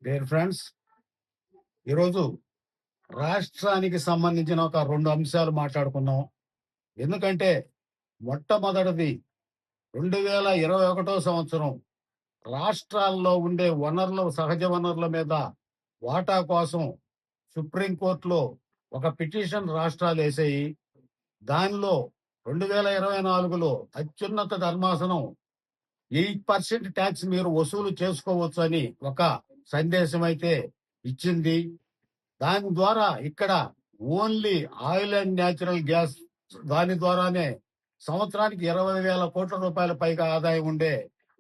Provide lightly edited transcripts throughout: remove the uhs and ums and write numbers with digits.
Dear friends, ఈరోజు రాష్ట్రానికి సంబంధించిన ఒక 2 అంశాలు మాట్లాడుకుందాం. ఎందుకంటే మొట్టమొదటిది 2021 సంవత్సరం రాష్ట్రాల్లో ఉండే వనరులు, సహజ వనరుల మీద వాటా కోసం సుప్రీంకోర్టులో ఒక పిటిషన్ రాష్ట్రాలేసాయి. దానిలో 2024లో అత్యున్నత ధర్మాసనం 8% ట్యాక్స్ మీరు వసూలు చేసుకోవచ్చు అని ఒక సందేశం అయితే ఇచ్చింది. దాని ద్వారా ఇక్కడ only oil and natural gas దాని ద్వారానే సంవత్సరానికి 20,000 కోట్ల రూపాయల పైగా ఆదాయం ఉండే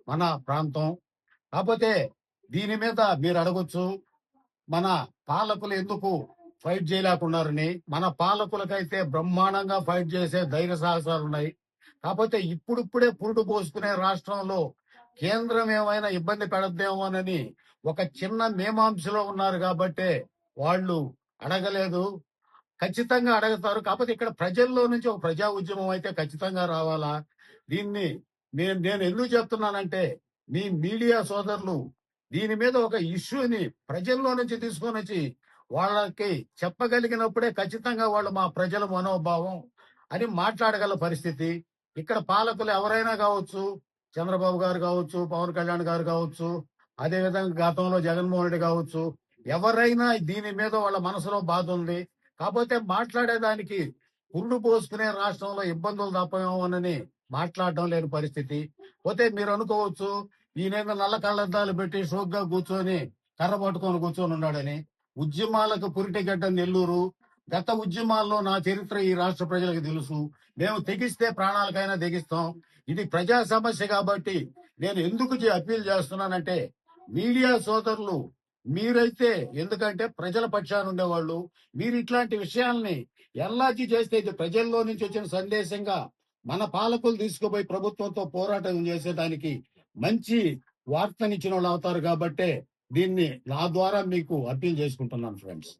మన ప్రాంతం. కాకపోతే దీని మీద మీరు అడగొచ్చు, మన పాలకులు ఎందుకు ఫైట్ చేయలేకున్నారని. మన పాలకులకైతే బ్రహ్మాండంగా ఫైట్ చేసే ధైర్య సాహసాలు ఉన్నాయి. కాకపోతే ఇప్పుడిప్పుడే పురుడు పోసుకునే రాష్ట్రంలో కేంద్రం ఏమైనా ఇబ్బంది పెడద్దేమోనని ఒక చిన్న మీమాంసలో ఉన్నారు కాబట్టే వాళ్ళు అడగలేదు. ఖచ్చితంగా అడగతారు. కాకపోతే ఇక్కడ ప్రజల్లో నుంచి ఒక ప్రజా ఉద్యమం అయితే ఖచ్చితంగా రావాలా. దీన్ని నేను నేను ఎందుకు చెప్తున్నానంటే, మీ మీడియా సోదరులు దీని మీద ఒక ఇష్యూని ప్రజల్లో నుంచి తీసుకొని వచ్చి వాళ్ళకి చెప్పగలిగినప్పుడే ఖచ్చితంగా వాళ్ళు మా ప్రజల మనోభావం అని మాట్లాడగల పరిస్థితి. ఇక్కడ పాలకులు ఎవరైనా కావచ్చు, చంద్రబాబు గారు కావచ్చు, పవన్ కళ్యాణ్ గారు కావచ్చు, అదేవిధంగా గతంలో జగన్మోహన్ రెడ్డి కావచ్చు, ఎవరైనా దీని మీద వాళ్ళ మనసులో బాధ ఉంది. కాకపోతే మాట్లాడేదానికి పురుడు పోసుకునే రాష్ట్రంలో ఇబ్బందులు తప్పమేమోనని మాట్లాడడం లేని పరిస్థితి. పోతే మీరు అనుకోవచ్చు, ఈయన నల్ల కళ్ళద్దాలు పెట్టి షోక్గా కూర్చొని కర్ర పట్టుకొని కూర్చొని ఉన్నాడని. ఉద్యమాలకు పురిటిగడ్డ నెల్లూరు. గత ఉద్యమాల్లో నా చరిత్ర ఈ రాష్ట్ర ప్రజలకు తెలుసు. మేము తెగిస్తే ప్రాణాలకైనా తెగిస్తాం. ఇది ప్రజా సమస్య కాబట్టి నేను ఎందుకు అప్పీల్ చేస్తున్నానంటే, మీడియా సోదరులు మీరైతే, ఎందుకంటే ప్రజల పక్షాన ఉండేవాళ్ళు, మీరు ఇట్లాంటి విషయాల్ని ఎల్లాచి చేస్తే ఇది ప్రజల్లో నుంచి వచ్చిన సందేశంగా మన పాలకులు తీసుకుపోయి ప్రభుత్వంతో పోరాటం చేసేదానికి మంచి వార్తనిచ్చిన వాళ్ళు అవుతారు కాబట్టే దీన్ని నా ద్వారా మీకు అప్పీల్ చేసుకుంటున్నాను ఫ్రెండ్స్.